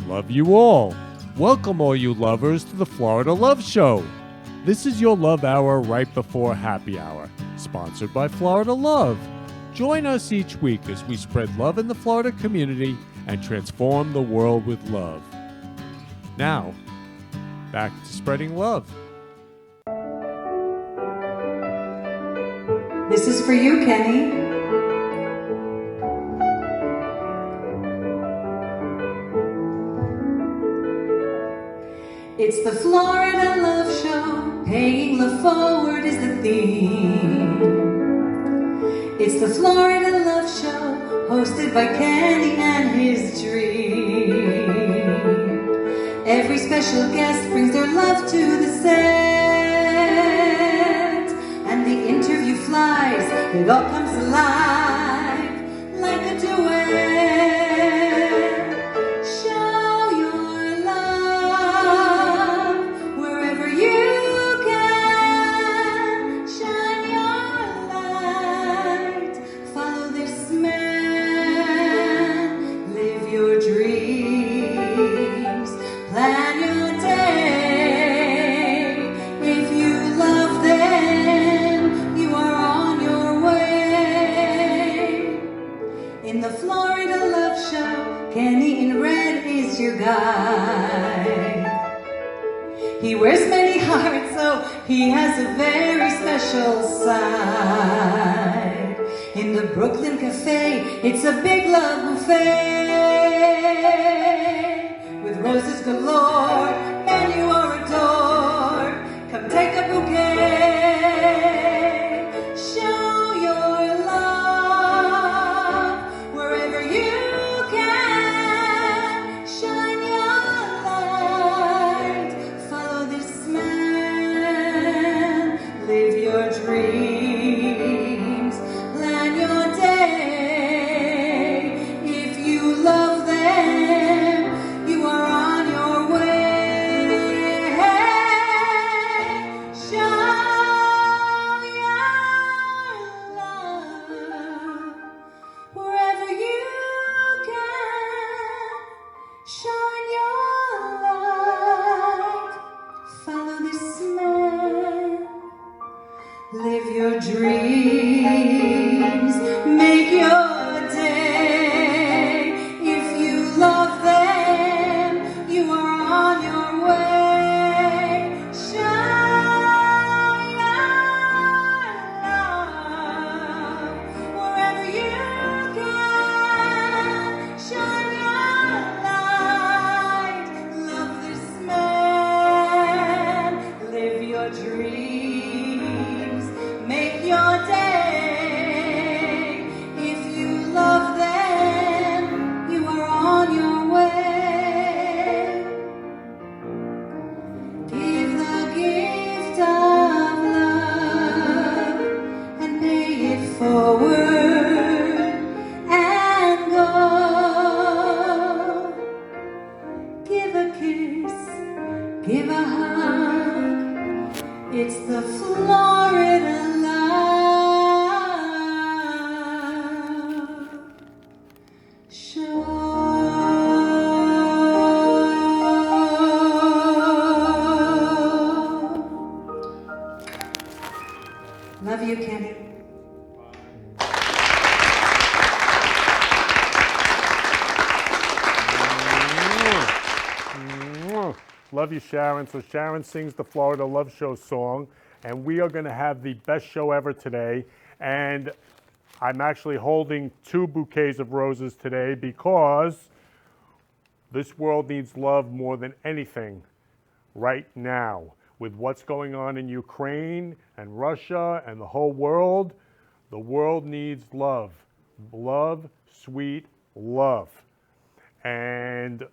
Love you all. Welcome all you lovers to the Florida Love Show. This is your love hour right before happy hour, sponsored by Florida Love. Join us each week as we spread love in the Florida community and transform the world with love. Now, back to spreading love. This is for you, Kenny. It's the Florida Love Show, paying love forward is the theme. It's the Florida Love Show, hosted by Kenny and his dream. Every special guest brings their love to the set, and the interview flies, it all comes alive like a duet. He wears many hearts, so he has a very special side. In the Brooklyn Cafe, it's a big love buffet. With roses galore, and you are adored. Come take a bouquet. Show your love wherever you can. Shine your light. Follow this man. Live your dreams. Plan your day. If you love them, you are on your way. Show your love wherever you can. Shine your light. Follow this man. Live your dreams. Make your day. If you love them, you are on your way. Shine your love wherever you can. Shine your light. Love this man. Live your dreams. Make your day. If you love them, you are on your way. Give the gift of love and pay it forward and go. Give a kiss, give a hug. It's the Florida Love Show. Love you, Kenny. Love you, Sharon. So Sharon sings the Florida Love Show song, and we are going to have the best show ever today. And I'm actually holding 2 bouquets of roses today because this world needs love more than anything right now. With what's going on in Ukraine and Russia and the whole world, the world needs love. Love, sweet love. And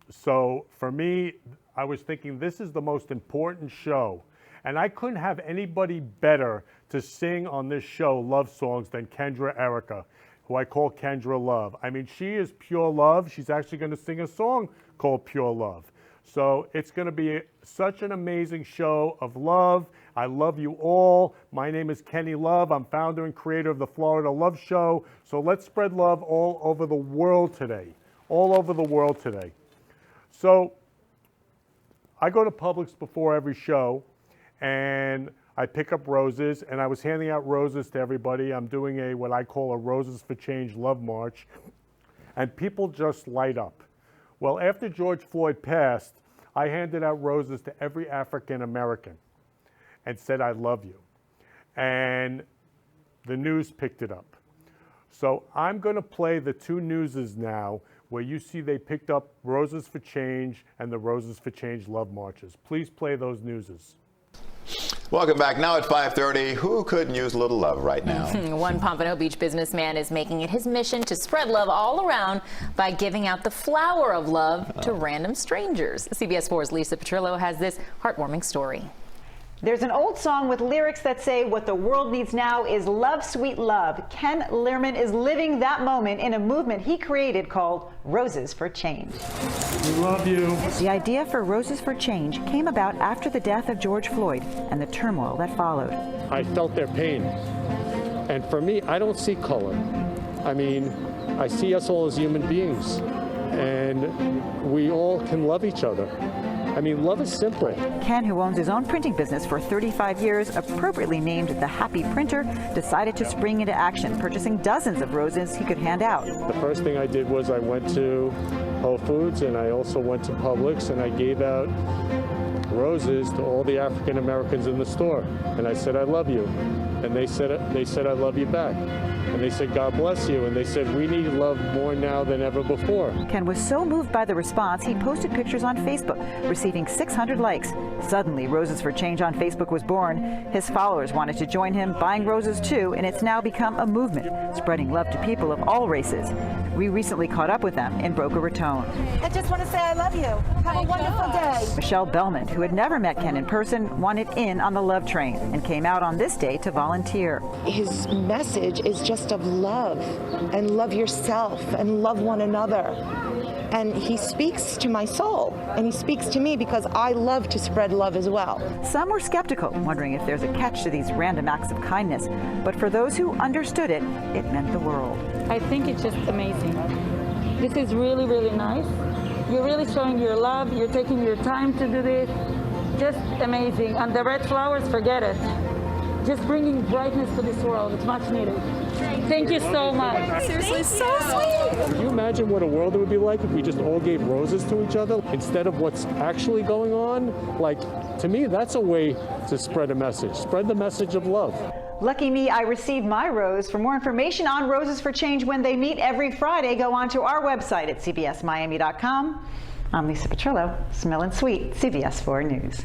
so for me, I was thinking this is the most important show. And I couldn't have anybody better to sing on this show love songs than Kendra Erika, who I call Kendra Love. I mean, she is pure love. She's actually going to sing a song called Pure Love. So it's going to be such an amazing show of love. I love you all. My name is Kenny Love. I'm founder and creator of the Florida Love Show. So let's spread love all over the world today. All over the world today. So I go to Publix before every show, and I pick up roses, and I was handing out roses to everybody. I'm doing what I call a Roses for Change love march, and people just light up. Well, after George Floyd passed, I handed out roses to every African American and said, I love you. And the news picked it up. So I'm going to play the two newses now where you see they picked up Roses for Change and the Roses for Change love marches. Please play those newses. Welcome back. Now at 5:30, who couldn't use a little love right now? One Pompano Beach businessman is making it his mission to spread love all around by giving out the flower of love to random strangers. CBS 4's Lisa Petrillo has this heartwarming story. There's an old song with lyrics that say what the world needs now is love, sweet love. Ken Lerman is living that moment in a movement he created called Roses for Change. We love you. The idea for Roses for Change came about after the death of George Floyd and the turmoil that followed. I felt their pain. And for me, I don't see color. I mean, I see us all as human beings. And we all can love each other. I mean, love is simple. Ken, who owns his own printing business for 35 years, appropriately named the Happy Printer, decided to spring into action, purchasing dozens of roses he could hand out. The first thing I did was I went to Whole Foods, and I also went to Publix, and I gave out roses to all the African Americans in the store. And I said, I love you. And they said I love you back. And they said, God bless you. And they said, we need love more now than ever before. Ken was so moved by the response, he posted pictures on Facebook, receiving 600 likes. Suddenly, Roses for Change on Facebook was born. His followers wanted to join him, buying roses too, and it's now become a movement, spreading love to people of all races. We recently caught up with them in Boca Raton. I just want to say I love you. Have a wonderful day. Michelle Bellman, who had never met Ken in person, wanted in on the love train and came out on this day to volunteer. His message is just of love, and love yourself, and love one another. And he speaks to my soul, and he speaks to me because I love to spread love as well. Some were skeptical, wondering if there's a catch to these random acts of kindness. But for those who understood it, it meant the world. I think it's just amazing. This is really, really nice. You're really showing your love. You're taking your time to do this. Just amazing. And the red flowers, forget it. Just bringing brightness to this world. It's much needed. Thank you so much. Seriously, so sweet. Can you imagine what a world it would be like if we just all gave roses to each other instead of what's actually going on? Like, to me, that's a way to spread a message. Spread the message of love. Lucky me, I received my rose. For more information on Roses for Change when they meet every Friday, go on to our website at cbsmiami.com. I'm Lisa Petrillo, Smelling Sweet, CBS 4 News.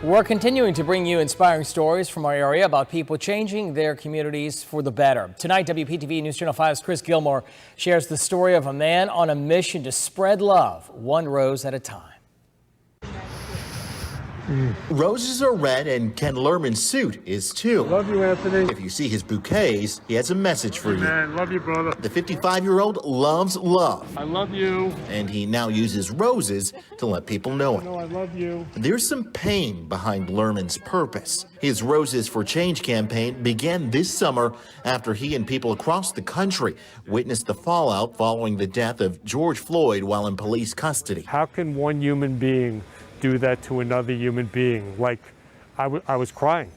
We're continuing to bring you inspiring stories from our area about people changing their communities for the better. Tonight, WPTV News Channel 5's Chris Gilmore shares the story of a man on a mission to spread love, one rose at a time. Roses are red and Ken Lerman's suit is too. Love you, Anthony. If you see his bouquets, he has a message for you. Man, love you, brother. The 55-year-old loves love, I love you. and he now uses roses to let people know No, it. I love you. There's some pain behind Lerman's purpose. His Roses for Change campaign began this summer after he and people across the country witnessed the fallout following the death of George Floyd while in police custody. How can one human being do that to another human being? Like, I was crying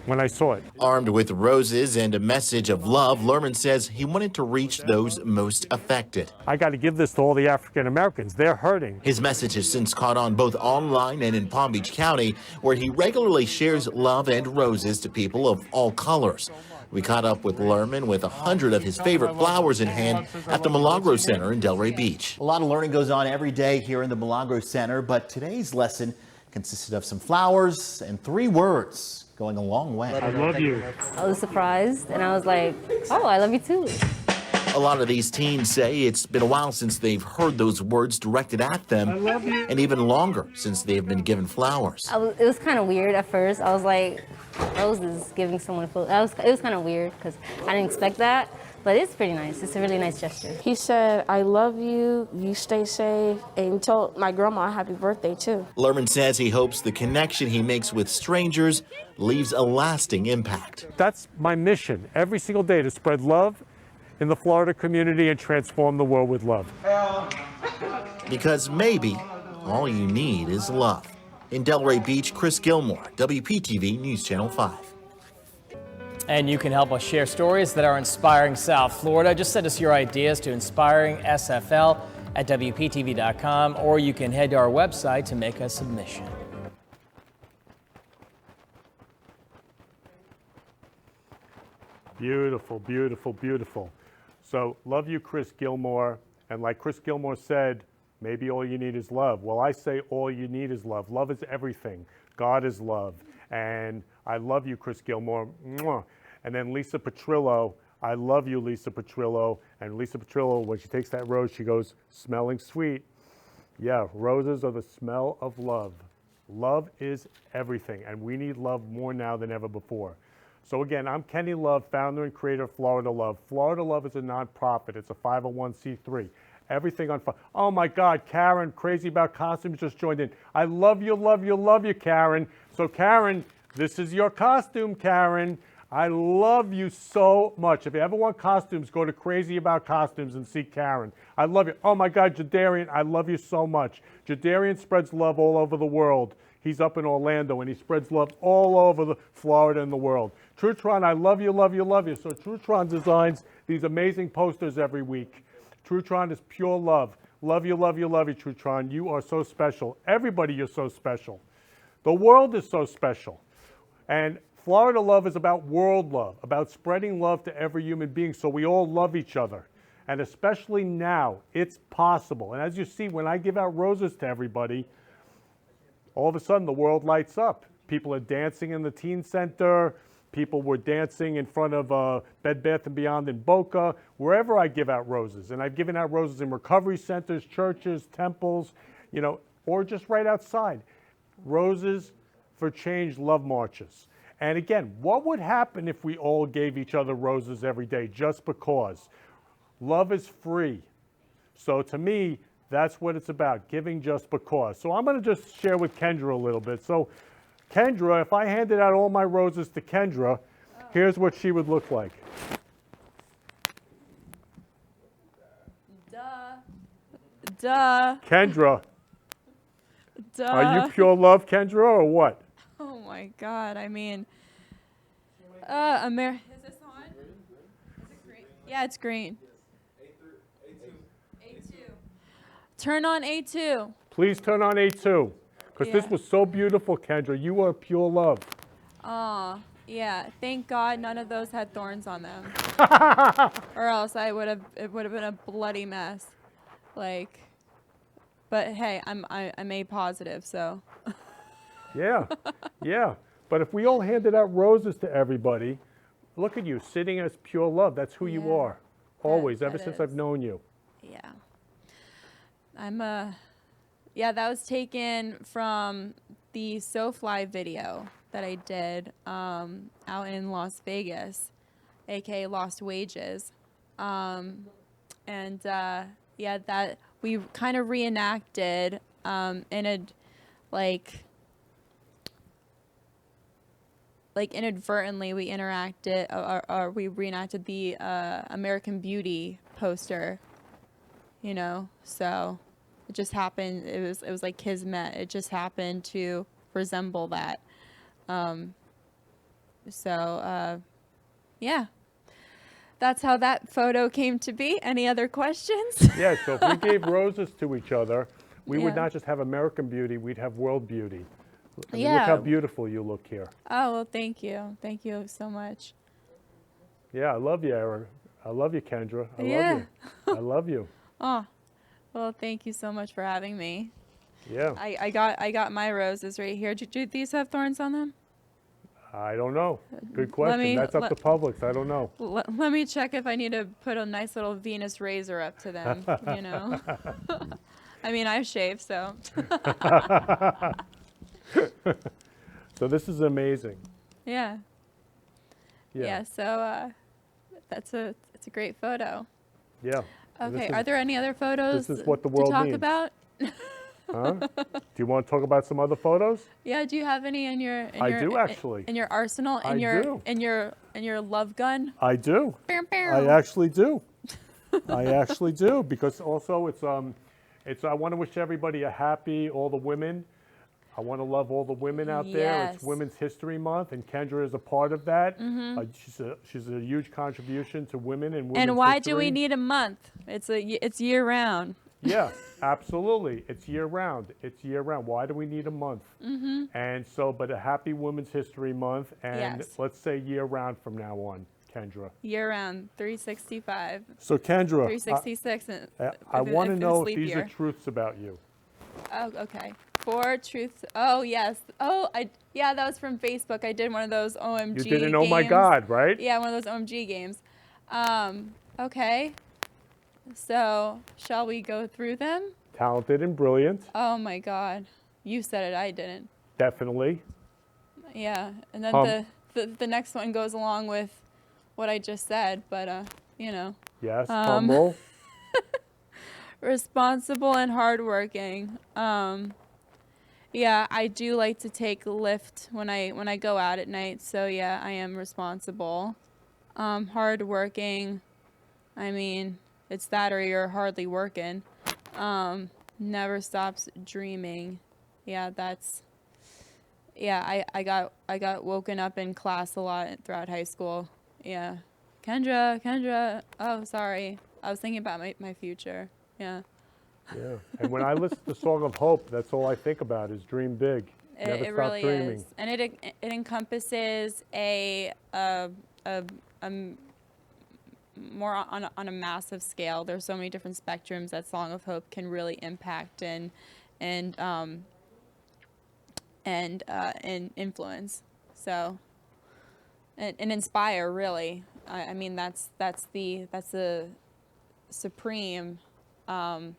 when I saw it. Armed with roses and a message of love, Lerman says he wanted to reach those most affected. I got to give this to all the African Americans. They're hurting. His message has since caught on both online and in Palm Beach County, where he regularly shares love and roses to people of all colors. We caught up with Lerman with 100 of his favorite flowers in hand at the Milagro Center in Delray Beach. A lot of learning goes on every day here in the Milagro Center, but today's lesson consisted of some flowers and 3 words going a long way. I love you. I was surprised, and I was like, oh, I love you too. A lot of these teens say it's been a while since they've heard those words directed at them, and even longer since they've been given flowers. It was kind of weird at first. I was like, roses, giving someone flowers. It was kind of weird because I didn't expect that, but it's pretty nice. It's a really nice gesture. He said, I love you, you stay safe, and told my grandma happy birthday too. Lerman says he hopes the connection he makes with strangers leaves a lasting impact. That's my mission every single day, to spread love in the Florida community and transform the world with love. Because maybe all you need is love. In Delray Beach, Chris Gilmore, WPTV News Channel 5. And you can help us share stories that are inspiring South Florida. Just send us your ideas to inspiringsfl@wptv.com, or you can head to our website to make a submission. Beautiful, beautiful, beautiful. So, love you, Chris Gilmore. And like Chris Gilmore said, maybe all you need is love. Well, I say all you need is love. Love is everything. God is love. And I love you, Chris Gilmore. Mwah. And then Lisa Petrillo, I love you, Lisa Petrillo. And Lisa Petrillo, when she takes that rose, she goes, smelling sweet. Yeah, roses are the smell of love. Love is everything, and we need love more now than ever before. So again, I'm Kenny Love, founder and creator of Florida Love. Florida Love is a nonprofit. It's a 501c3. Everything on fire. Oh my God, Karen, crazy about costumes, just joined in. I love you, love you, love you, Karen. So Karen, this is your costume, Karen. I love you so much. If you ever want costumes, go to Crazy About Costumes and see Karen. I love you. Oh my God, Jadarian, I love you so much. Jadarian spreads love all over the world. He's up in Orlando and he spreads love all over Florida and the world. Trutron, I love you, love you, love you. So Trutron designs these amazing posters every week. Trutron is pure love. Love you, love you, love you, Trutron. You are so special. Everybody, you're so special. The world is so special. And Florida Love is about world love, about spreading love to every human being so we all love each other. And especially now, it's possible. And as you see, when I give out roses to everybody, all of a sudden the world lights up. People are dancing in the teen center. People were dancing in front of Bed Bath & Beyond in Boca, wherever I give out roses. And I've given out roses in recovery centers, churches, temples, you know, or just right outside. Roses for Change love marches. And again, what would happen if we all gave each other roses every day just because? Love is free. So to me, that's what it's about, giving just because. So I'm going to just share with Kendra a little bit. So Kendra, if I handed out all my roses to Kendra, here's what she would look like. Duh. Kendra, Duh. are you pure love, Kendra, or what? Oh my God, I mean, is this on? Is it green? Yeah, it's green. A2. Turn on A2. Please turn on A2, because this was so beautiful, Kendra. You are pure love. Aw, yeah. Thank God none of those had thorns on them, or else it would have been a bloody mess. Like, but hey, I'm A positive, so. Yeah, yeah. But if we all handed out roses to everybody, look at you, sitting as pure love. That's who you are, always, ever since I've known you. Yeah. Yeah, that was taken from the SoFly video that I did out in Las Vegas, aka Lost Wages. Yeah, that we kind of reenacted in a, like inadvertently we interacted or we reenacted the American Beauty poster, you know, so it just happened, it was like kismet, it just happened to resemble that. Yeah, that's how that photo came to be. Any other questions? Yeah, so if we gave roses to each other, we would not just have American Beauty, we'd have world beauty. I mean, look how beautiful you look here. Oh, well, thank you. Thank you so much. Yeah, I love you, Erin. I love you, Kendra. I love you. I love you. Oh, well, thank you so much for having me. Yeah. I got my roses right here. Do these have thorns on them? I don't know. Good question. That's up to Publix. I don't know. Let me check if I need to put a nice little Venus razor up to them, you know. I mean, I shave, so. So this is amazing. Yeah. Yeah, so it's a great photo. Yeah. Okay, are there any other photos this is what the world to talk needs. about? Huh? Do you want to talk about some other photos? Yeah, do you have any in your I do actually. In your arsenal, I do. in your your love gun? I do. Pew, pew. I actually do. I actually do, because also it's I want to wish everybody a happy, all the women. I want to love all the women out there. It's Yes. Women's History Month, and Kendra is a part of that. She's a huge contribution to women and women's And why history. do we need a month? It's year round. Yeah, absolutely. It's year round. It's year round. Why do we need a month? And so, but a happy Women's History Month, and Yes. let's say year round from now on, Kendra. Year round, 365, So Kendra, 366. I want to know if leap these year. are truths about you. Oh, okay. 4 truths. Oh, yes. Oh, yeah, that was from Facebook. I did one of those OMG You didn't, oh my games. God, right? Yeah, one of those OMG games. Okay. So, shall we go through them? Talented and brilliant, Oh my God. You said it, I didn't. definitely. Yeah. And then the next one goes along with what I just said, but you know. Yes, humble. Responsible and hardworking. Yeah, I do like to take Lyft when I go out at night. So yeah, I am responsible. Hardworking. I mean, it's that or you're hardly working. Never stops dreaming. Yeah, that's. Yeah, I got woken up in class a lot throughout high school. Yeah, Kendra. Oh, sorry. I was thinking about my future. Yeah. Yeah. And when I listen to Song of Hope, that's all I think about is dream big. Never It stop really dreaming. is, and it encompasses a more on a massive scale. There's so many different spectrums that Song of Hope can really impact and influence. So and inspire, really. I mean that's the supreme call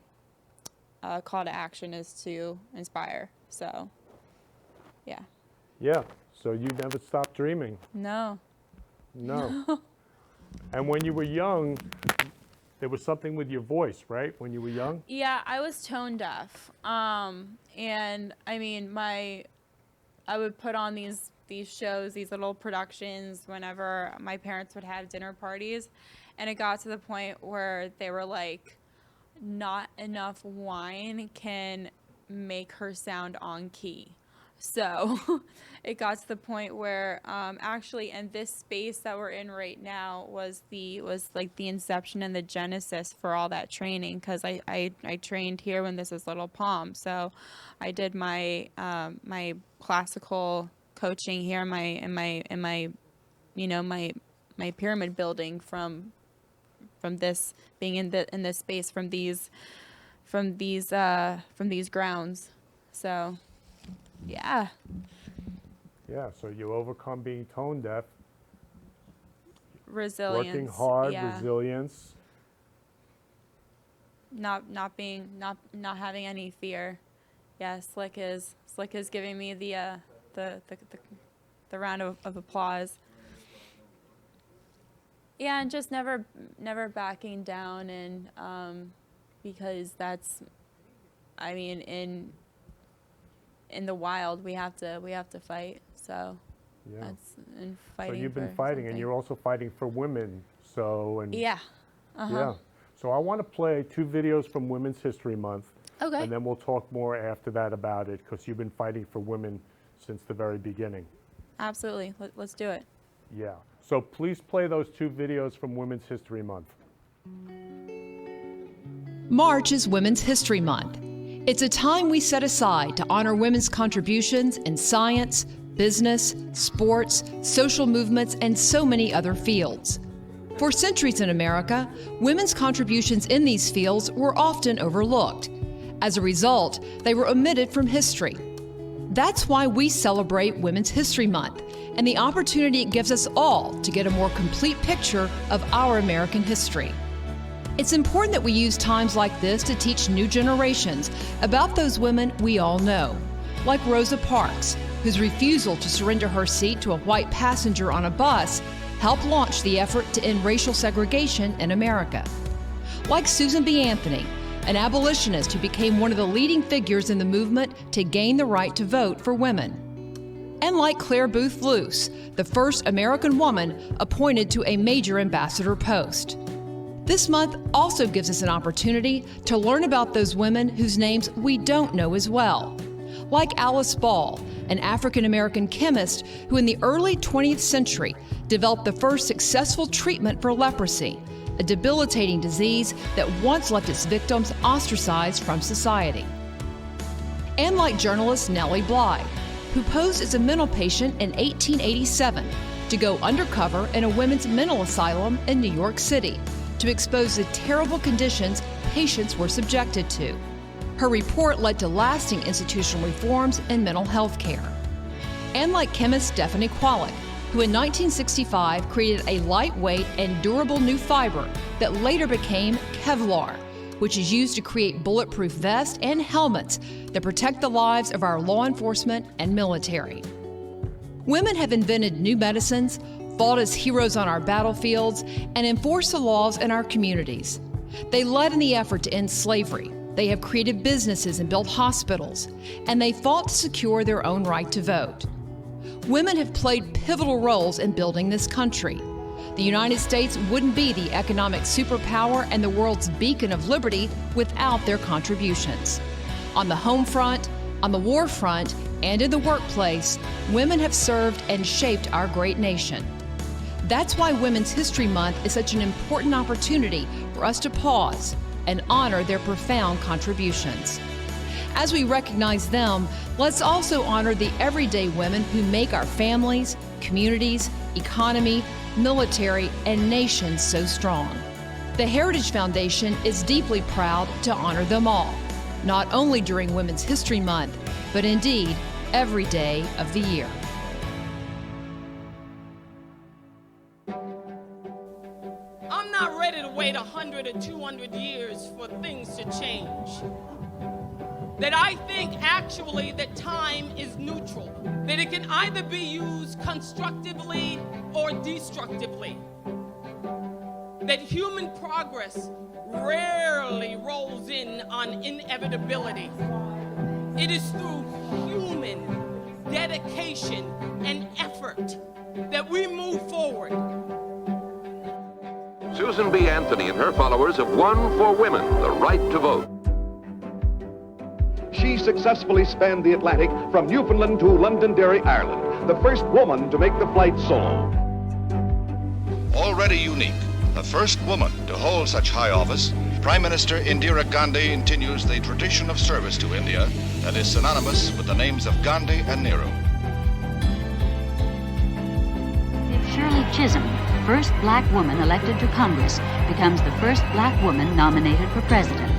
to action, is to inspire. So yeah. Yeah. So you never stop dreaming. No. No. And when you were young, there was something with your voice, right? When you were young? Yeah, I was tone deaf. And I mean, I would put on these shows, these little productions whenever my parents would have dinner parties. And it got to the point where they were like, not enough wine can make her sound on key. So it got to the point where actually, and this space that we're in right now was like the inception and the genesis for all that training, because I trained here when this was Little Palm. So I did my my classical coaching here in my you know my pyramid building from this being in this space from these grounds. So yeah. Yeah, so you overcome being tone deaf. Resilience. Working hard, yeah. resilience. Not having any fear. Yeah, Slick is giving me the round of applause. Yeah, and just never backing down, and because that's, I mean, in the wild we have to fight. So Yeah. that's and fighting. So you've been for fighting, and something. you're also fighting for women. So and Yeah. Uh-huh. yeah. So I want to play 2 videos from Women's History Month. Okay. And then we'll talk more after that about it, because you've been fighting for women since the very beginning. Absolutely. Let's do it. Yeah. So please play those 2 videos from Women's History Month. March is Women's History Month. It's a time we set aside to honor women's contributions in science, business, sports, social movements, and so many other fields. For centuries in America, women's contributions in these fields were often overlooked. As a result, they were omitted from history. That's why we celebrate Women's History Month and the opportunity it gives us all to get a more complete picture of our American history. It's important that we use times like this to teach new generations about those women we all know, like Rosa Parks, whose refusal to surrender her seat to a white passenger on a bus helped launch the effort to end racial segregation in America. Like Susan B. Anthony, an abolitionist who became one of the leading figures in the movement to gain the right to vote for women. and like Claire Booth Luce, the first American woman appointed to a major ambassador post. This month also gives us an opportunity to learn about those women whose names we don't know as well. Like Alice Ball, an African-American chemist who in the early 20th century developed the first successful treatment for leprosy, a debilitating disease that once left its victims ostracized from society. And like journalist Nellie Bly, who posed as a mental patient in 1887 to go undercover in a women's mental asylum in New York City to expose the terrible conditions patients were subjected to. Her report led to lasting institutional reforms in mental health care. And like chemist Stephanie Kwolek, who in 1965 created a lightweight and durable new fiber that later became Kevlar, which is used to create bulletproof vests and helmets that protect the lives of our law enforcement and military. Women have invented new medicines, fought as heroes on our battlefields, and enforced the laws in our communities. They led in the effort to end slavery. They have created businesses and built hospitals, and they fought to secure their own right to vote. Women have played pivotal roles in building this country. The United States wouldn't be the economic superpower and the world's beacon of liberty without their contributions. On the home front, on the war front, and in the workplace, women have served and shaped our great nation. That's why Women's History Month is such an important opportunity for us to pause and honor their profound contributions. As we recognize them, let's also honor the everyday women who make our families, communities, economy, military, and nation so strong. The Heritage Foundation is deeply proud to honor them all, not only during Women's History Month, but indeed every day of the year. I'm not ready to wait 100 or 200 years for things to change. That I think actually that time is neutral, that it can either be used constructively or destructively, that human progress rarely rolls in on inevitability. It is through human dedication and effort that we move forward. Susan B. Anthony and her followers have won for women the right to vote. She successfully spanned the Atlantic from Newfoundland to Londonderry, Ireland, the first woman to make the flight solo. Already unique, the first woman to hold such high office, Prime Minister Indira Gandhi continues the tradition of service to India that is synonymous with the names of Gandhi and Nehru. Shirley Chisholm, first black woman elected to Congress, becomes the first black woman nominated for president.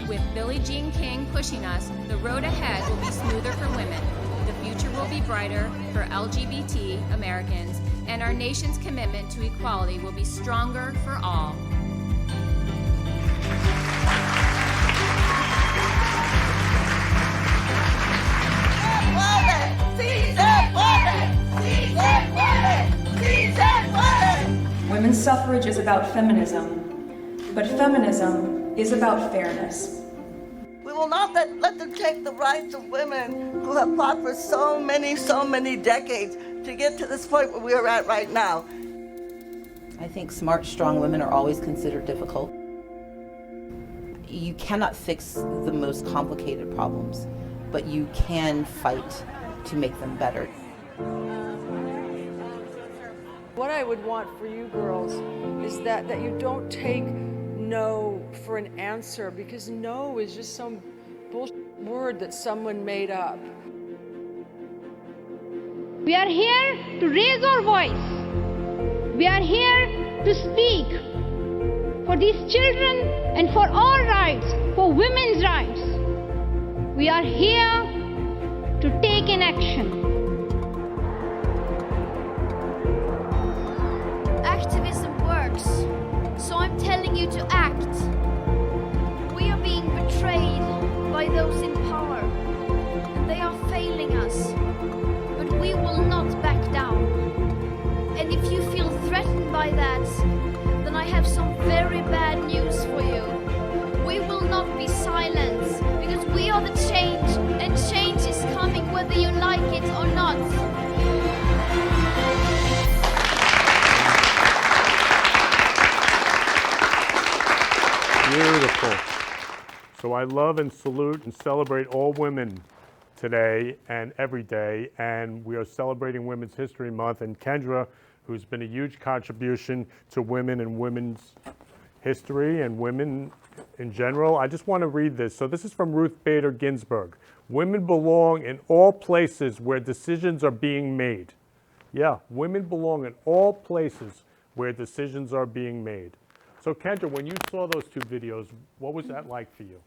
With Billie Jean King pushing us, the road ahead will be smoother for women. The future will be brighter for LGBT Americans, and our nation's commitment to equality will be stronger for all. Women's suffrage is about feminism, but feminism is about fairness. We will not let them take the rights of women who have fought for so many decades to get to this point where we are at right now. I think smart, strong women are always considered difficult. You cannot fix the most complicated problems, but you can fight to make them better. What I would want for you girls is that you don't take no for an answer, because no is just some bullshit word that someone made up. We are here to raise our voice. We are here to speak for these children and for all rights, for women's rights. We are here to take an action. Activism works, so I'm telling you to act. We are being betrayed by those in power, and they are failing us. But we will not back down. And if you feel threatened by that, then I have some very bad news for you. We will not be silent, because we are the change, and change is coming whether you So I love and salute and celebrate all women today and every day, and we are celebrating Women's History Month. And Kendra, who's been a huge contribution to women and women's history and women in general, I just want to read this. So this is from Ruth Bader Ginsburg. Women belong in all places where decisions are being made. Yeah, women belong in all places where decisions are being made. So Kendra, when you saw those two videos, what was that like for you?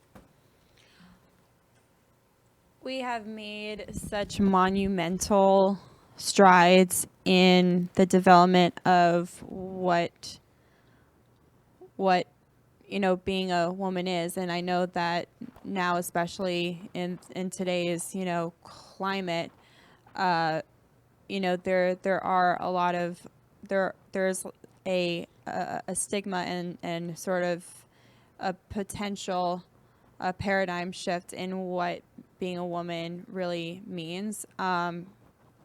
We have made such monumental strides in the development of what being a woman is, and I know that now, especially in today's climate, there are a lot of there's a stigma and sort of a potential paradigm shift in what being a woman really means.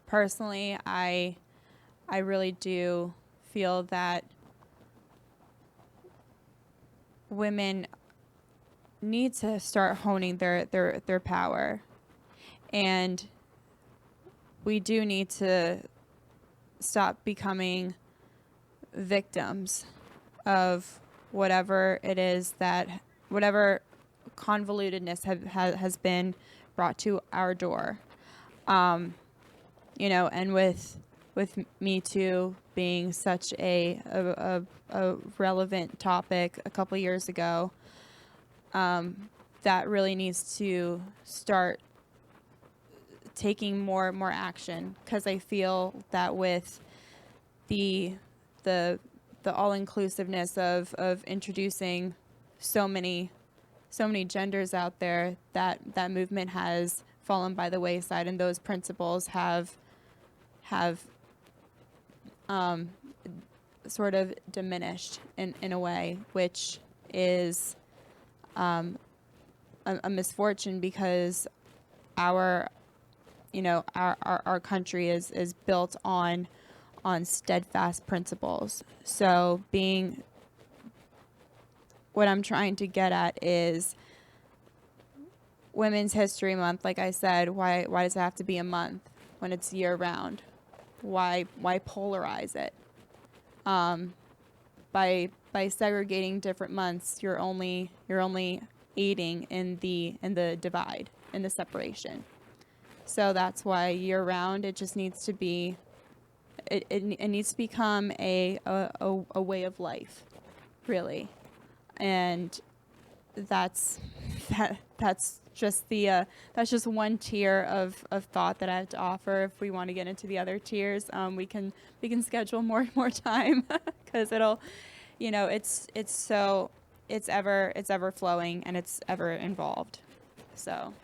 Personally, I really do feel that women need to start honing their power, and we do need to stop becoming victims of whatever it is whatever convolutedness has been brought to our door. And with Me Too being such a relevant topic a couple years ago, that really needs to start taking more action, because I feel that with the all-inclusiveness of introducing so many genders out there, that movement has fallen by the wayside, and those principles have sort of diminished in a way, which is a misfortune, because our country is built on steadfast principles. So what I'm trying to get at is Women's History Month. Like I said, why does it have to be a month when it's year round? Why polarize it? By segregating different months, you're only aiding in the divide, in the separation. So that's why year round, it just needs to be it needs to become a way of life, really. And that's just that's just one tier of thought that I have to offer. If we want to get into the other tiers, we can schedule more time, because it'll, it's ever flowing, and it's ever involved. So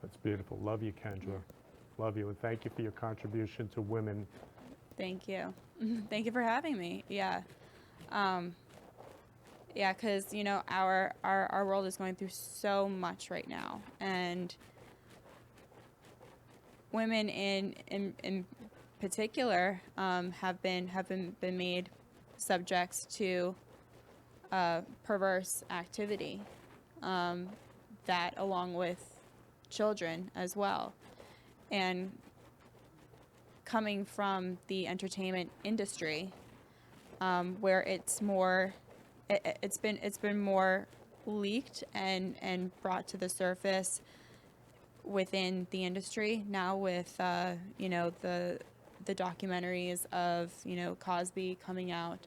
That's beautiful. Love you, Kendra. Love you, and thank you for your contribution to women. thank you. Thank you for having me. Yeah. Yeah, because our world is going through so much right now, and women in particular have been made subjects to perverse activity, that along with children as well, and coming from the entertainment industry, where it's been more leaked and brought to the surface within the industry now, with the documentaries of Cosby coming out,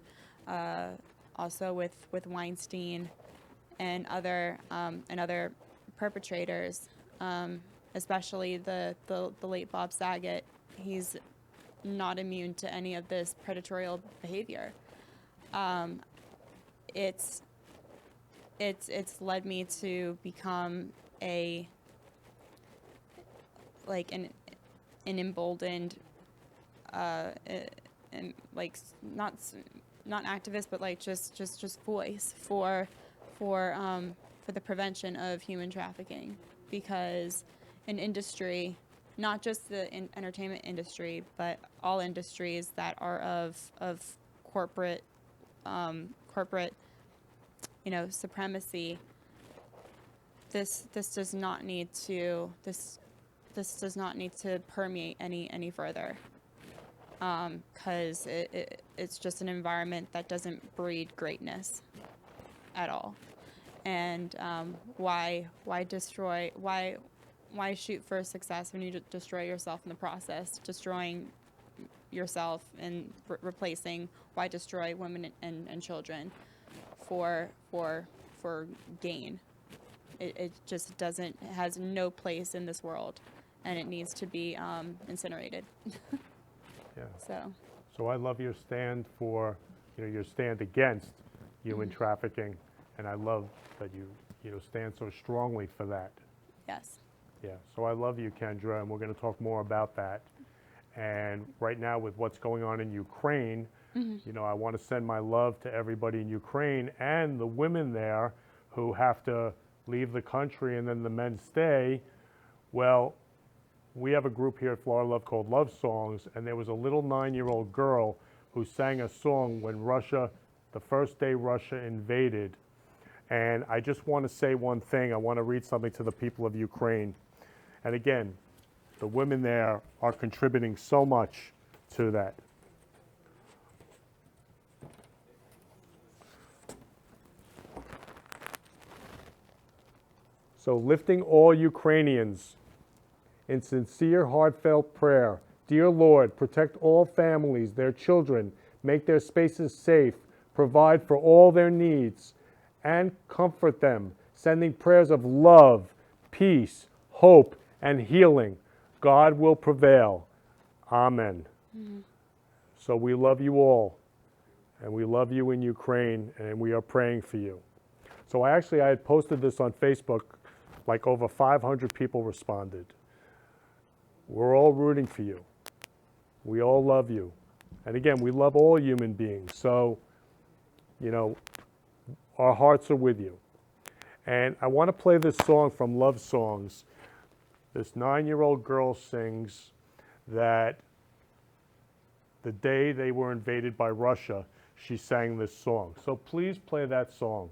also with Weinstein and other perpetrators, especially the late Bob Saget. He's not immune to any of this predatory behavior. It's led me to become an emboldened, and not activist, but just voice for the prevention of human trafficking, because an industry, not just the entertainment industry, but all industries that are of corporate supremacy, this does not need to does not need to permeate any further, because it's just an environment that doesn't breed greatness at all. And why shoot for success when you destroy yourself in the process, destroying yourself and replacing? Why destroy women and children for gain? It just doesn't, it has no place in this world, and it needs to be incinerated. Yeah. So I love your stand for, your stand against human trafficking, and I love that you stand so strongly for that. Yes. Yeah. So I love you, Kendra, and we're going to talk more about that. And right now, with what's going on in Ukraine, I want to send my love to everybody in Ukraine and the women there who have to leave the country and then the men stay. Well, we have a group here at Florida Love called Love Songs, and there was a little 9-year-old girl who sang a song when the first day Russia invaded. And I just want to say one thing. I want to read something to the people of Ukraine. And again, the women there are contributing so much to that. So, lifting all Ukrainians in sincere, heartfelt prayer. Dear Lord, protect all families, their children, make their spaces safe, provide for all their needs, and comfort them, sending prayers of love, peace, hope, and healing. God will prevail. Amen. So we love you all, and we love you in Ukraine, and we are praying for you. So I had posted this on Facebook, like over 500 people responded. We're all rooting for you. We all love you. And again, we love all human beings. So, our hearts are with you. And I want to play this song from Love Songs. This 9-year-old girl sings that the day they were invaded by Russia, she sang this song. So please play that song.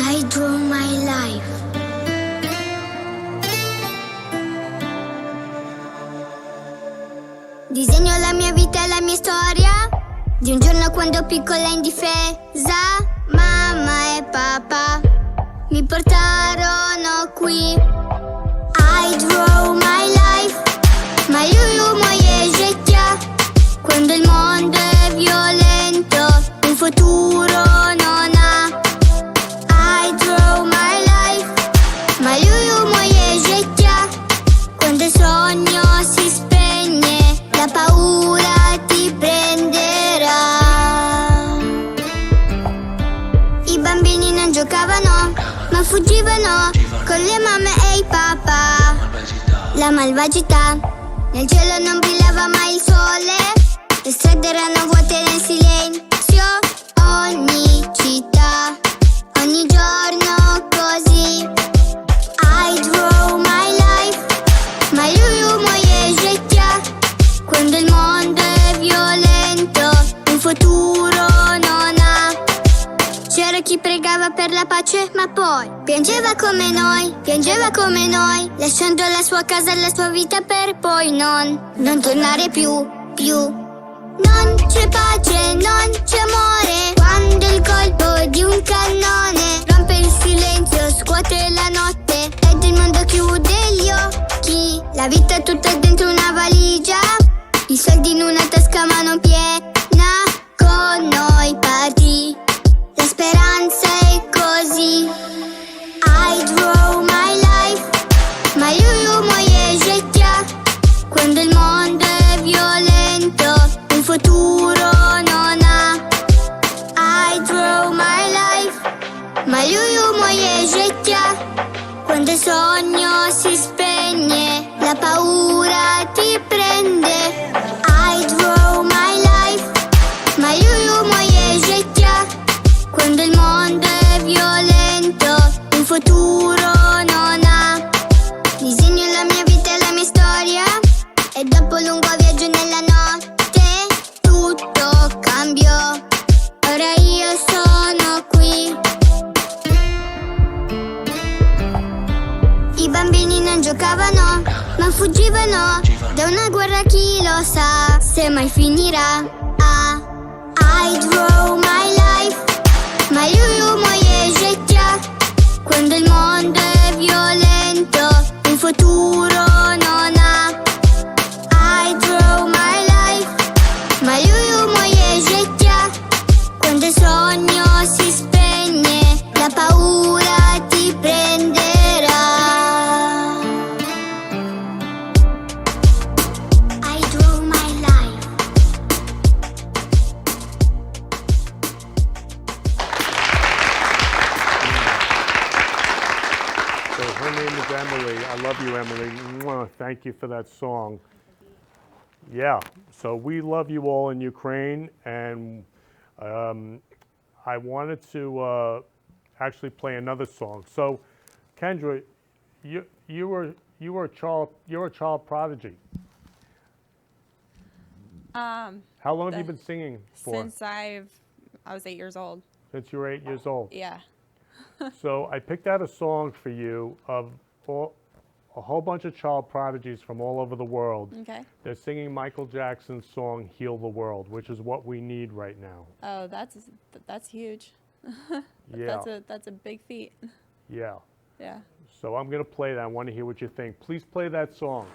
I draw my life. Disegno la mia vita e la mia storia di un giorno quando piccola e indifesa mamma e papà mi portarono qui. I draw my life, malюю моє життя. Quando il mondo è violento, un futuro non ha. I draw my life, malюю моє життя. Quando il sogno si spegne, la paura ti prenderà. I bambini non giocavano, ma fuggivano con le mamme e i papà. La malvagità, nel cielo non brillava mai il sole, le strade erano vuote nel silenzio, ogni città, ogni giorno così. I draw my life, malюю моє життя. Quando il mondo è violento, un futuro non ha. C'era chi pregava per la pace, ma poi piangeva come noi, lasciando la sua casa e la sua vita per poi non tornare più. Non c'è pace, non c'è amore, quando il colpo di un cannone rompe il silenzio, scuote la notte ed il mondo chiude gli occhi. La vita è tutta dentro una valigia, i soldi in una tasca ma non piena, con noi partì. La speranza è così. I draw my life, malюю моє життя. Quando il mondo è violento, un futuro non ha. I draw my life, malюю моє життя. Quando il sogno si spegne, la paura ti prende. I draw my life, malюю моє життя. Quando il mondo è violento, un futuro non ha. Disegno la mia vita e la mia storia, e dopo un lungo viaggio nella notte tutto cambiò. Ora io sono qui. non giocavano, ma fuggivano da una guerra, chi lo sa se mai finirà. I draw my life, ma io moje życia. Quando il mondo è violento, un futuro non ha. I draw my life, ma io moje życia. Quando il sogno si spegne, la paura ti prenderà. I draw my life. So her name is Emily. I love you, Emily. Mwah. Thank you for that song. Yeah, so we love you all in Ukraine, and I wanted to actually play another song. So, Kendra, you're a child prodigy. How long have you been singing for? Since I was 8 years old. Since you were 8 years old. Yeah. So I picked out a song for you of a whole bunch of child prodigies from all over the world. Okay. They're singing Michael Jackson's song "Heal the World," which is what we need right now. Oh, that's huge. Yeah. That's a big feat. Yeah. Yeah. So I'm gonna play that. I want to hear what you think. Please play that song.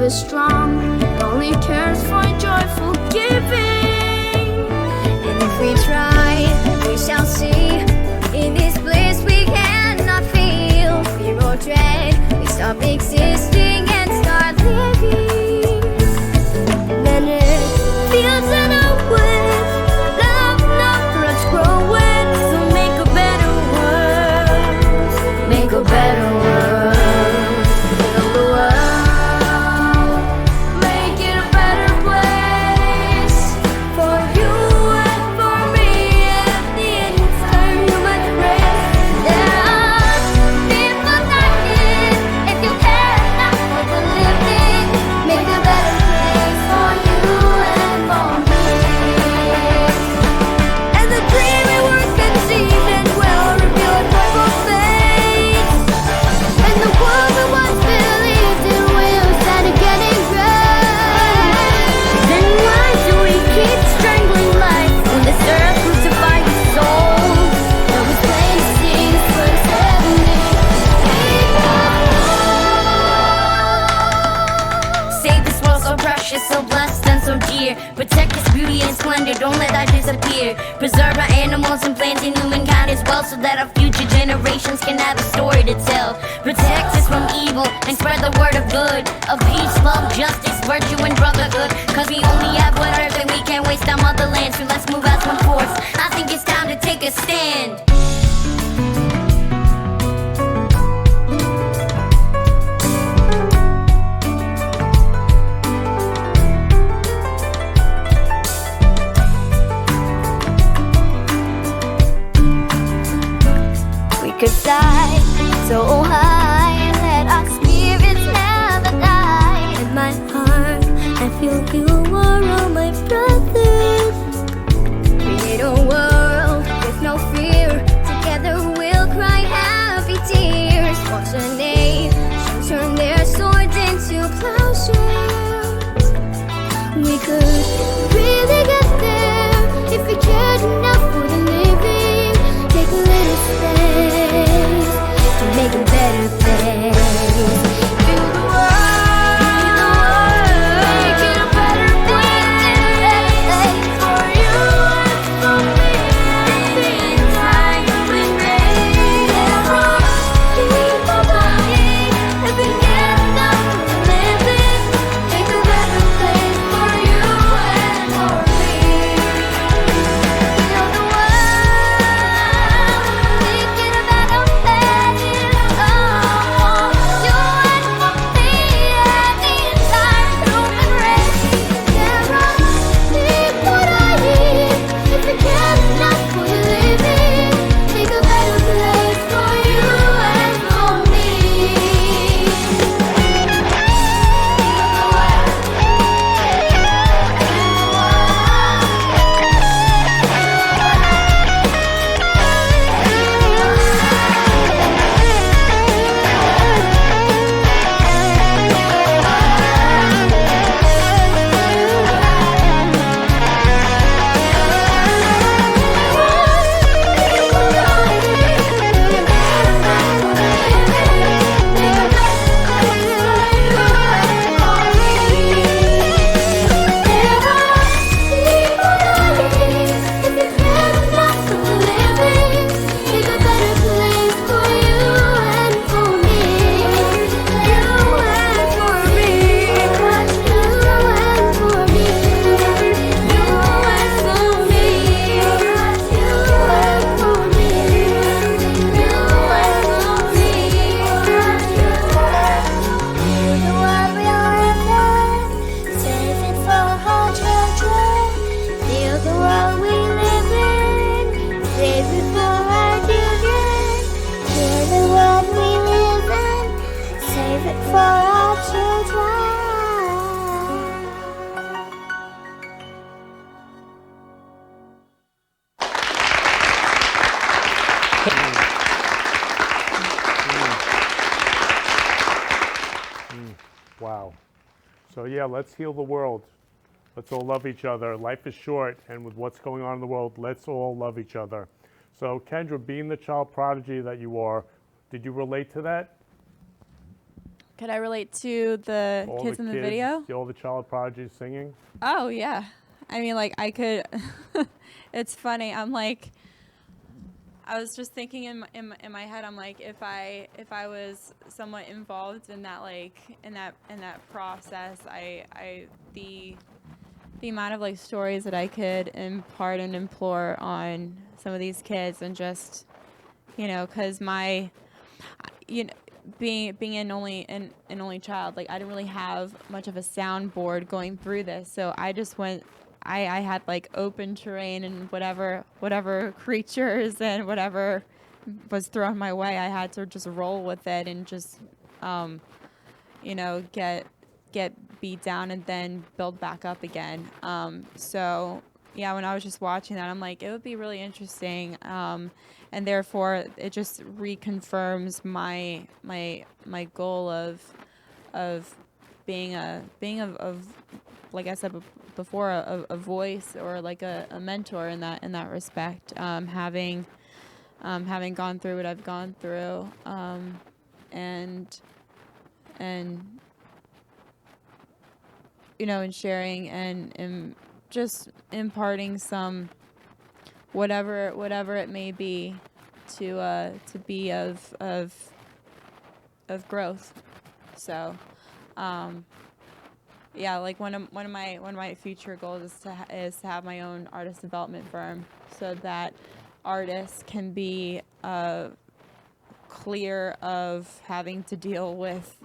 is strong, only cares for joyful giving. And if we try, we shall see. In this bliss we cannot feel fear or dread. We stop existing and start living. Then it feels in our woods, love not roots growing. So make a better world, make a better world. So blessed and so dear. Protect its beauty and splendor, don't let that disappear. Preserve our animals and plants and humankind as well, so that our future generations can have a story to tell. Protect us from evil and spread the word of good, of peace, love, justice, virtue, and brotherhood. Cause we only have one earth and we can't waste our motherland, so let's move as one force. I think it's time to take a stand. could fly so high, let our spirits never die. In my heart, I feel you are all my brothers. Create a world with no fear. Together we'll cry happy tears. Watch the nations turn their swords into plowshares. We could really get there if we cared enough for the living. Take a little space to make a better place. Build the world, make it a better place for you and for me. The time we made people dying, if we get enough for the living. Make a better place for you and for me. Build the world, make it a better place. Oh, you and for me, any time human race. There are people dying, if we care enough for the living. Make a better place for you and for me. Wow. So yeah, let's heal the world. Let's all love each other. Life is short, and with what's going on in the world, let's all love each other. So Kendra, being the child prodigy that you are, did you relate to that? Could I relate to the All kids the in the video? all the child prodigies singing? Oh yeah. I mean, like I could. It's funny. I'm like, I was just thinking in my head. I'm like, if I was somewhat involved in that, like in that process, the amount of like stories that I could impart and implore on some of these kids, and just, you know, because being an only child, like I didn't really have much of a soundboard going through this, so I just went. I had like open terrain, and whatever creatures and whatever was thrown my way, I had to just roll with it and just get beat down and then build back up again. So yeah, when I was just watching that, I'm like, it would be really interesting, and therefore it just reconfirms my goal of being like I said before, a voice or like a mentor in that respect. Having gone through what I've gone through, and you know, and sharing and just imparting some whatever it may be to be of growth. So yeah, like one of my future goals is to have my own artist development firm, so that artists can be clear of having to deal with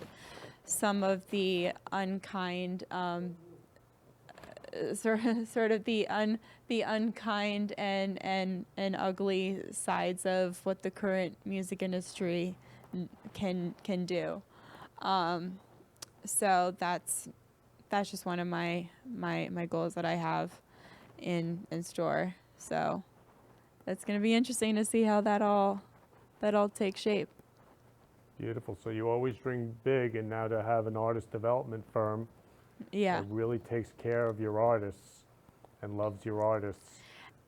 some of the unkind sort of the unkind and ugly sides of what the current music industry can do. So that's just one of my goals that I have in store. So it's going to be interesting to see how that all takes shape. Beautiful. So you always dream big, and now to have an artist development firm Yeah. that really takes care of your artists and loves your artists.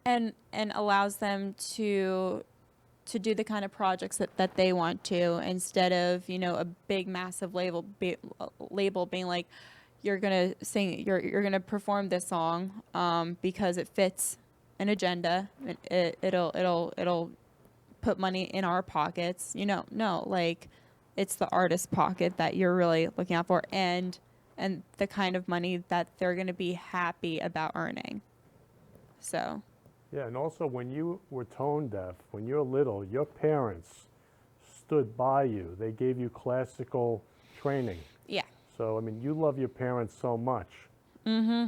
And allows them to do the kind of projects that they want to, instead of, you know, a big massive label being like, you're gonna sing, you're gonna perform this song because it fits an agenda. It'll put money in our pockets. You know, no, like, it's the artist's pocket that you're really looking out for, and the kind of money that they're gonna be happy about earning. So. Yeah, and also when you were tone deaf, when you're little, your parents stood by you. They gave you classical training. Yeah. So, I mean, you love your parents so much. Mm-hmm.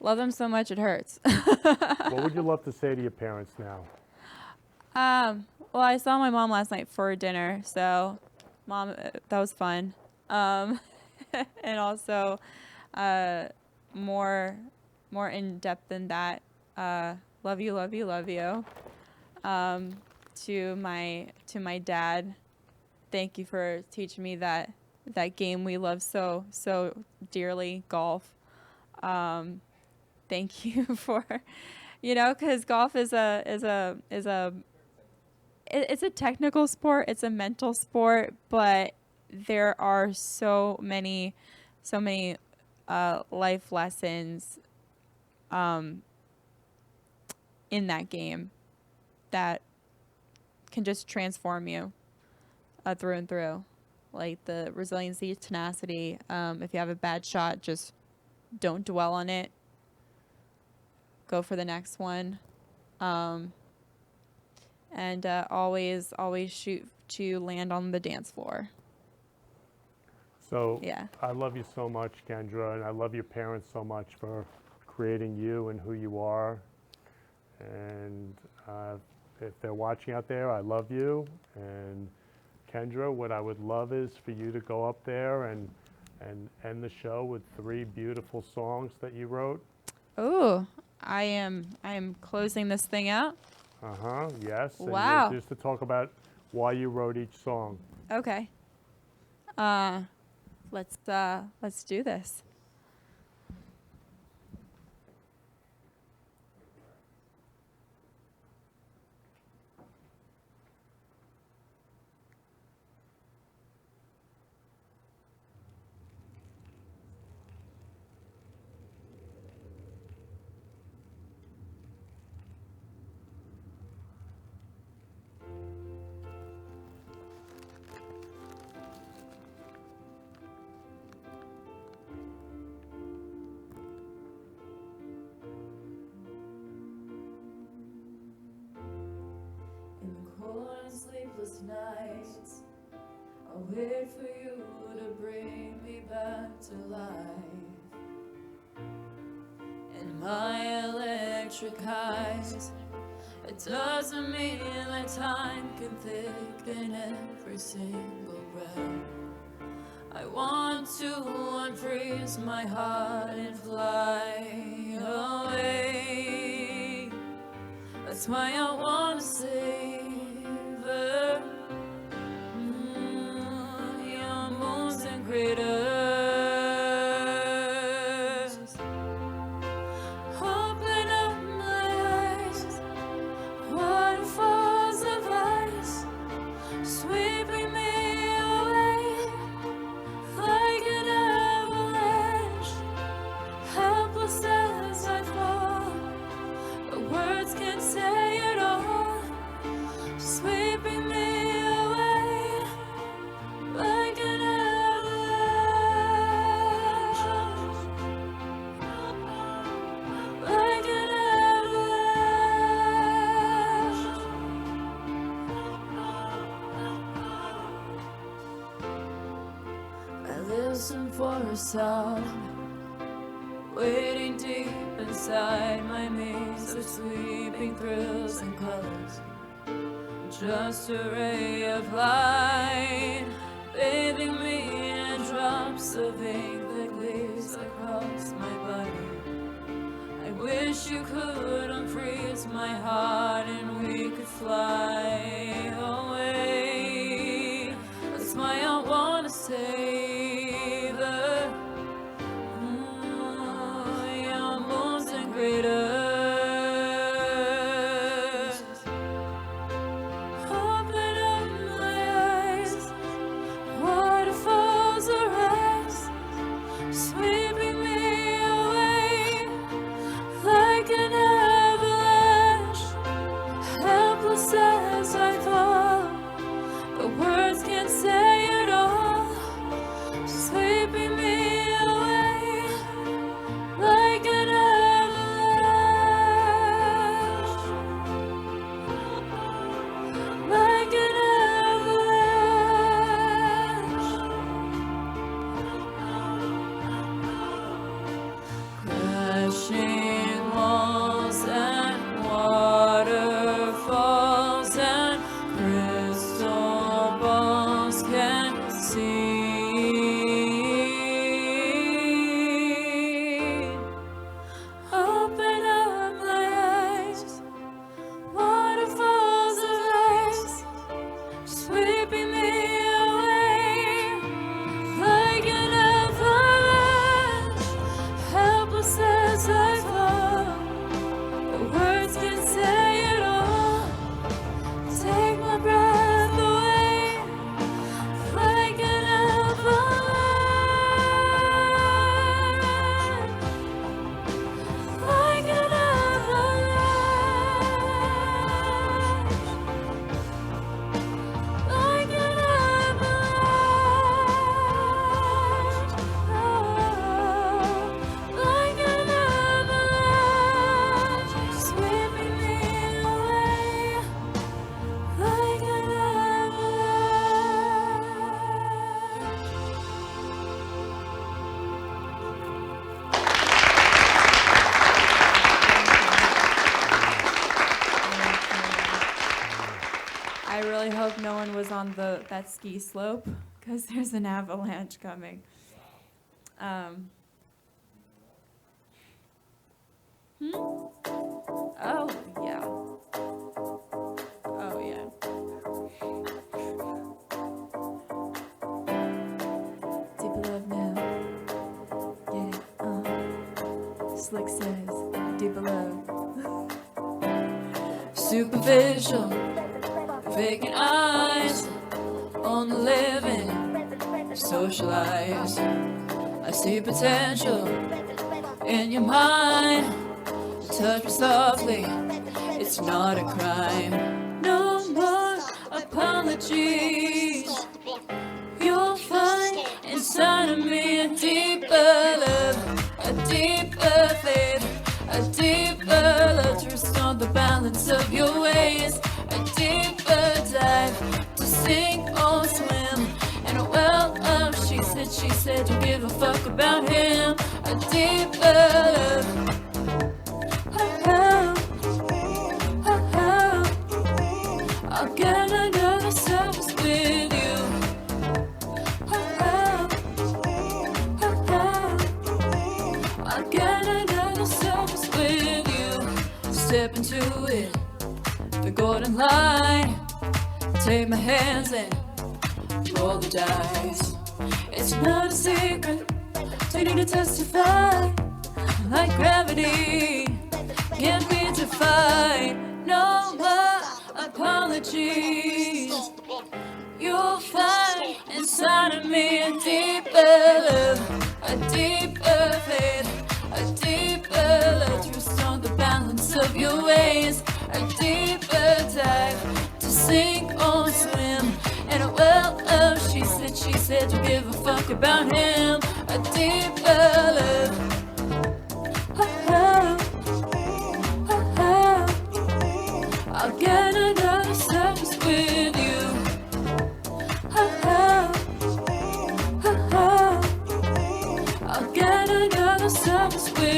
Love them so much it hurts. What would you love to say to your parents now? Well, I saw my mom last night for dinner, so Mom, that was fun. And also, more in depth than that, love you, love you, love you. To my dad, thank you for teaching me that game we love so dearly, golf. Thank you for, you know, because golf is a technical sport, it's a mental sport, but there are so many life lessons in that game that can just transform you through and through. Like the resiliency, tenacity. If you have a bad shot, just don't dwell on it. Go for the next one. And always shoot to land on the dance floor. So yeah. I love you so much, Kendra, and I love your parents so much for creating you and who you are. And if they're watching out there, I love you. And Kendra, what I would love is for you to go up there and end the show with 3 beautiful songs that you wrote. Oh, I am closing this thing out. Yes. Wow. And just to talk about why you wrote each song. Okay. Let's do this. Sleepless nights, I wait for you to bring me back to life. In my electric eyes, it doesn't mean that time can thicken every single breath. I want to unfreeze my heart and fly away. That's why I want to savor your moons and craters. Open up my eyes, waterfalls of ice, sweeping me away like an avalanche. Helpless as I fall, but words can't say it all. Sweeping me away like an avalanche, like an avalanche. I listen for a sound waiting deep inside my maze of sweeping thrills and colors. Just a ray of light, bathing me in drops of ink that glaze across my body. I wish you could unfreeze my heart and we could fly away. That's why I wanna savor your moons and craters. Open up my eyes, waterfalls arise, sweeping me away like an avalanche. Helpless as I fall, but words can't say it all. Sweeping me away like an avalanche, like an avalanche. Crashing walls and waterfalls and crystal balls can see. Open up my eyes, waterfalls arise, sweeping me away like an avalanche. Helpless as I fall, the words can say it all. Take my breath away like an avalanche, like an avalanche, like an avalanche, like an avalanche, sweeping me away like an I really hope no one was on that ski slope because there's an avalanche coming. Oh, yeah. Oh, yeah. Deep love now. Get it? Slick says, deep love. Superficial, vacant eyes on the living, socialize. I see potential in your mind. Touch me softly, it's not a crime. No more apologies. You'll find inside of me a deeper love, a deeper faith, a deeper love to restore the balance of your ways, a deeper dive to sink or swim in a well of she said, don't give a fuck about him, a deeper love. I'll get another service with you. I'll get another service with you. Step into it, the golden light. Take my hands and roll the dice. It's not a secret, don't need to testify. Like gravity, can't be defied. No more apologies. You'll find inside of me a deeper love, a deeper faith, a deeper love to restore the balance of your ways, a deeper dive to sink or swim in a well of she said, don't give a fuck about him, a deeper love. I'll get another service with you. I'll get another service with you.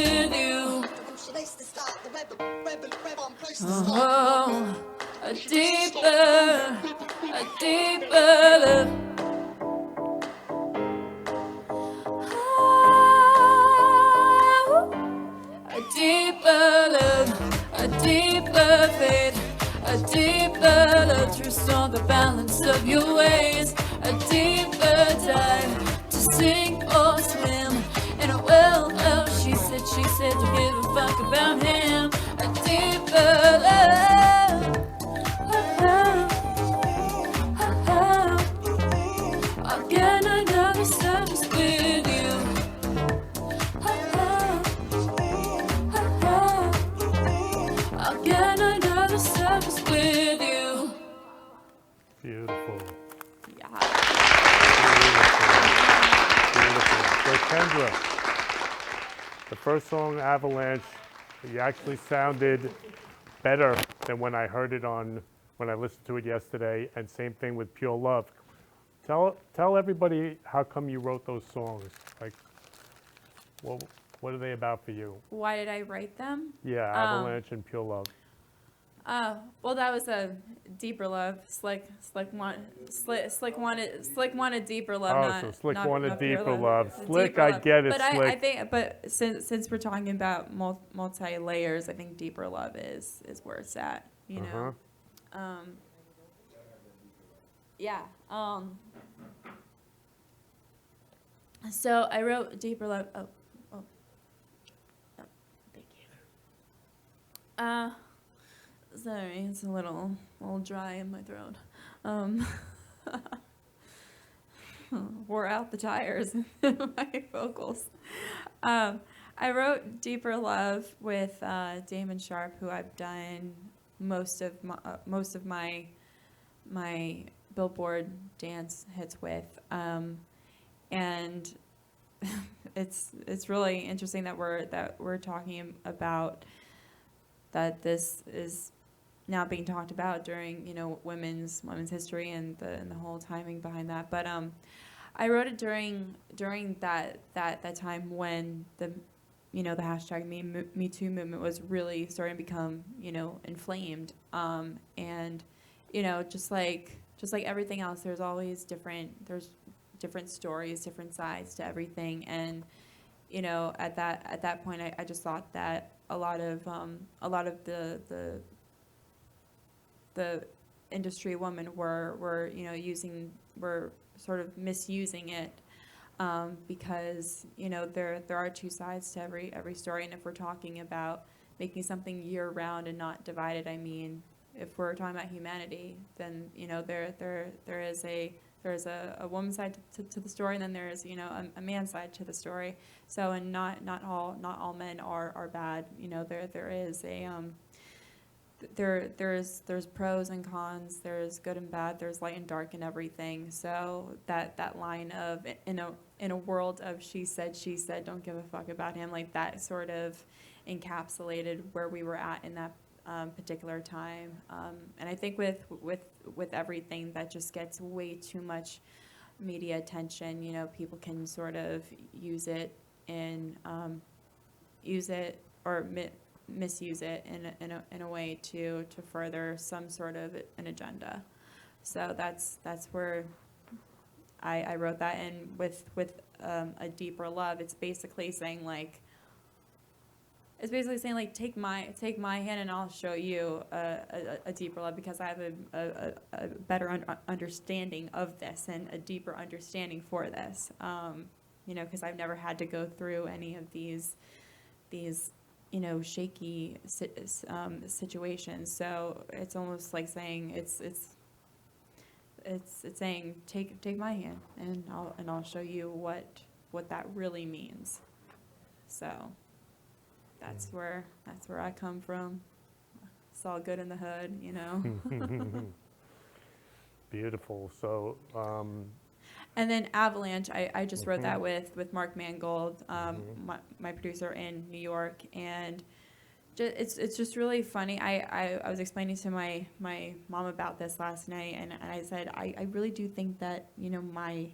a deeper love. A deeper love, a deeper faith, a deeper love to restore the balance of your ways, a deeper dive to sink or swim in a well of she said, to give a fuck about him, a deeper love. I'll get another service with you. I'll get another service with you. Beautiful. Yeah. Beautiful. So Kendra, the first song, Avalanche, you actually sounded better than when I heard it when I listened to it yesterday, and same thing with Pure Love. Tell everybody how come you wrote those songs. Like, what are they about for you? Why did I write them? Yeah, Avalanche and Pure Love. Well, that was a deeper love. Slick wanted deeper love. Oh, not, so Slick not, wanted not pure deeper love. love. Slick, Deeper I love. get it, But Slick. I think, but since we're talking about multi layers, I think deeper love is where it's at. You know. Yeah. So I wrote deeper love. Oh, thank you. Sorry, it's a little dry in my throat. Wore out the tires in my vocals. I wrote Deeper Love with Damon Sharp, who I've done most of my Billboard dance hits with, and it's really interesting that we're talking about that. This is now being talked about during women's history and the whole timing behind that. But I wrote it during that time when the hashtag Me Too movement was really starting to become inflamed, and just like everything else, there's always different stories, different sides to everything, and at that point I just thought that a lot of the industry women were sort of misusing it, because there are two sides to every story, and if we're talking about making something year round and not divided, I mean, if we're talking about humanity, then there is a woman's side to the story, and then there is a man's side to the story. So, and not all men are bad. There is a there's pros and cons, there's good and bad, there's light and dark and everything. So that line of in a world of she said, don't give a fuck about him, like that sort of encapsulated where we were at in that particular time. And I think with everything that just gets way too much media attention, people can sort of use it or misuse it in a way to further some sort of an agenda. So that's where I wrote that. And with a deeper love, it's basically saying like take my hand and I'll show you a deeper love, because I have a better understanding of this and a deeper understanding for this, because I've never had to go through any of these shaky situations. So it's almost like saying it's saying take my hand and I'll show you what that really means. So that's where I come from. It's all good in the hood, Beautiful. So. And then Avalanche, I just wrote that with Mark Mangold, my producer in New York, and it's just really funny. I was explaining to my mom about this last night, and I said I really do think that my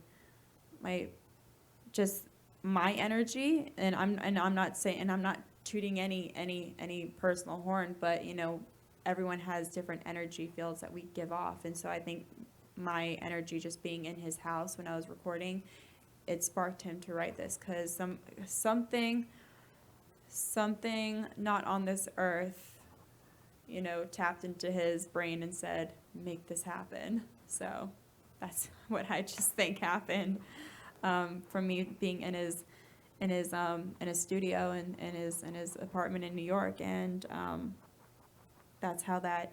energy, and I'm not tooting any personal horn, but everyone has different energy fields that we give off. And so I think my energy just being in his house when I was recording, it sparked him to write this, because something not on this earth, you know, tapped into his brain and said, make this happen. So that's what I just think happened, from me being in his studio and in his apartment in New York, and that's how that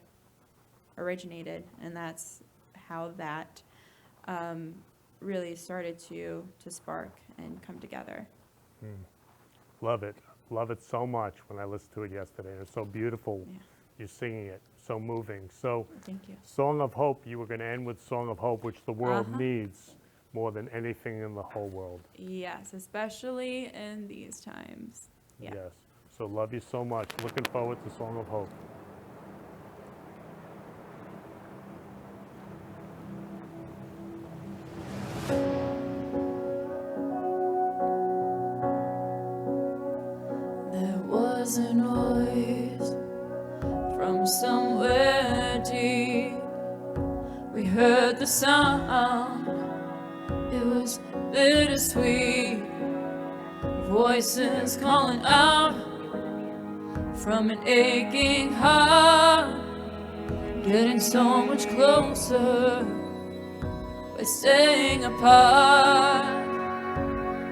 originated, and that's how that really started to spark and come together. Love it. Love it so much when I listened to it yesterday. It was so beautiful. Yeah. You're singing it. So moving. So, Thank you. Song of Hope, you were going to end with Song of Hope, which the world needs more than anything in the whole world. Yes, especially in these times. Yeah. Yes. So love you so much. Looking forward to Song of Hope. There was a noise from somewhere deep. We heard the sound. It was bittersweet. Voices calling out from an aching heart. Getting so much closer by staying apart.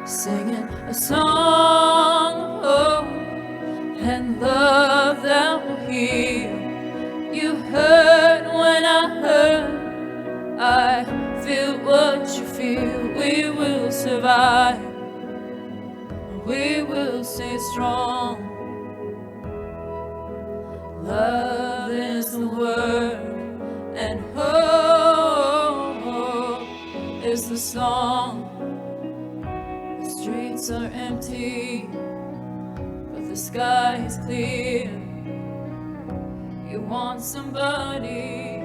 Singing a song of hope and love that will heal. You heard when I heard. I feel what you feel. We will survive. We will stay strong. Love is the word, and hope is the song. The streets are empty, but the sky is clear. You want somebody,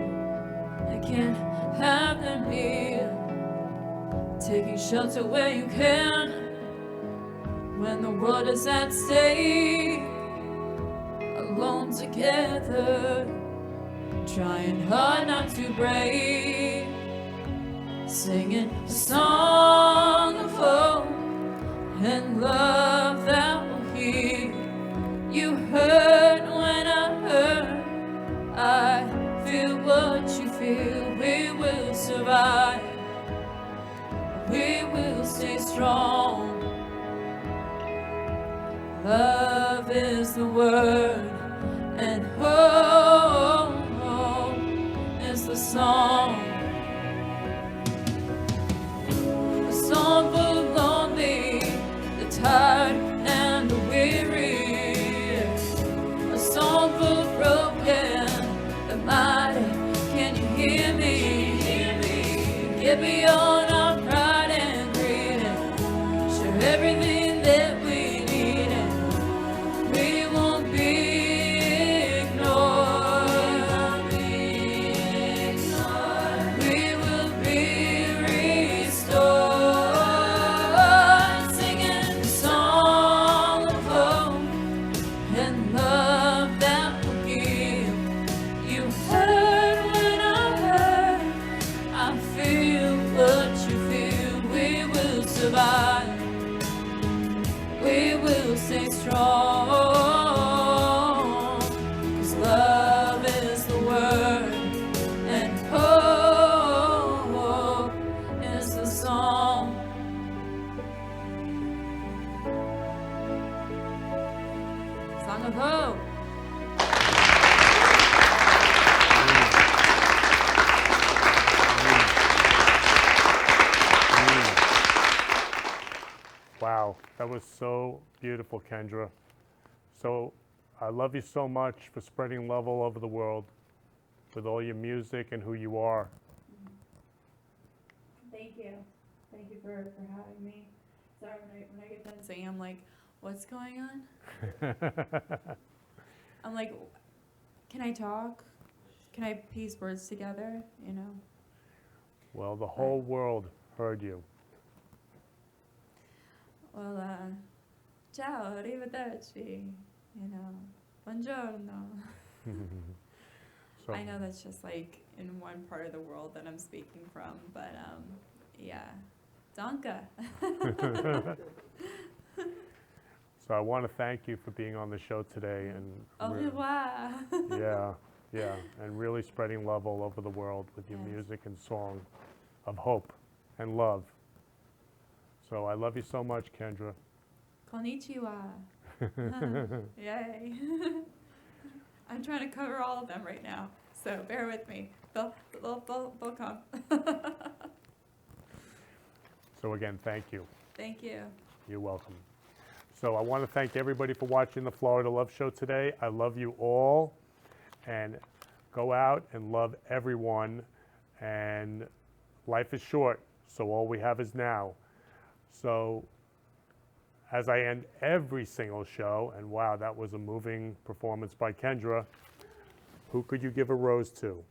I can't have them here. Taking shelter where you can, when the world is at stake. Alone together, trying hard not to break. Singing a song of hope and love that will heal. You heard when I heard. I feel what you feel. We will survive. We will stay strong. Love is the word, and hope is the song. A song for the lonely, the tired and the weary. A song for the broken, the mighty. Can you hear me? Get beyond our pride and greed. Share everything that we need. We won't be ignored. We will be restored. Singing a song of hope and love that will heal. You heard when I heard. I feel what you feel. We will survive. We will stay strong. 'Cause love is the word, and hope is the song. Song of hope. Wow, that was so beautiful, Kendra. So I love you so much for spreading love all over the world with all your music and who you are. Thank you. Thank you for having me. Sorry, when I get done singing, I'm like, what's going on? I'm like, can I talk? Can I piece words together? You know? Well, the whole world heard you. Well, ciao, arrivederci, you know, buongiorno. So I know that's just like in one part of the world that I'm speaking from, but yeah, danke. So I want to thank you for being on the show today, and Au revoir. yeah, and really spreading love all over the world with your music and song of hope and love. So I love you so much, Kendra. Konnichiwa. Yay. I'm trying to cover all of them right now, so bear with me. They'll come. So again, thank you. Thank you. You're welcome. So I want to thank everybody for watching the Florida Love Show today. I love you all, and go out and love everyone. And life is short, so all we have is now. So as I end every single show, and wow, that was a moving performance by Kendra, who could you give a rose to?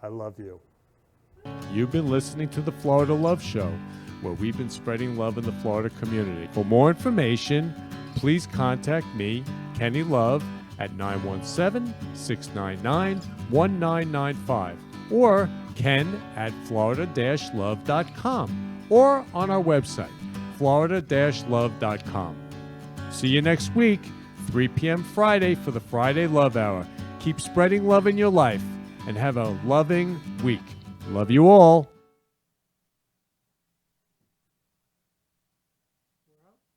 I love you. You've been listening to the Florida Love Show, where we've been spreading love in the Florida community. For more information, please contact me, Kenny Love, at 917-699-1995, or ken@florida-love.com, or on our website, florida-love.com. See you next week, 3 p.m. Friday for the Friday Love Hour. Keep spreading love in your life, and have a loving week. Love you all.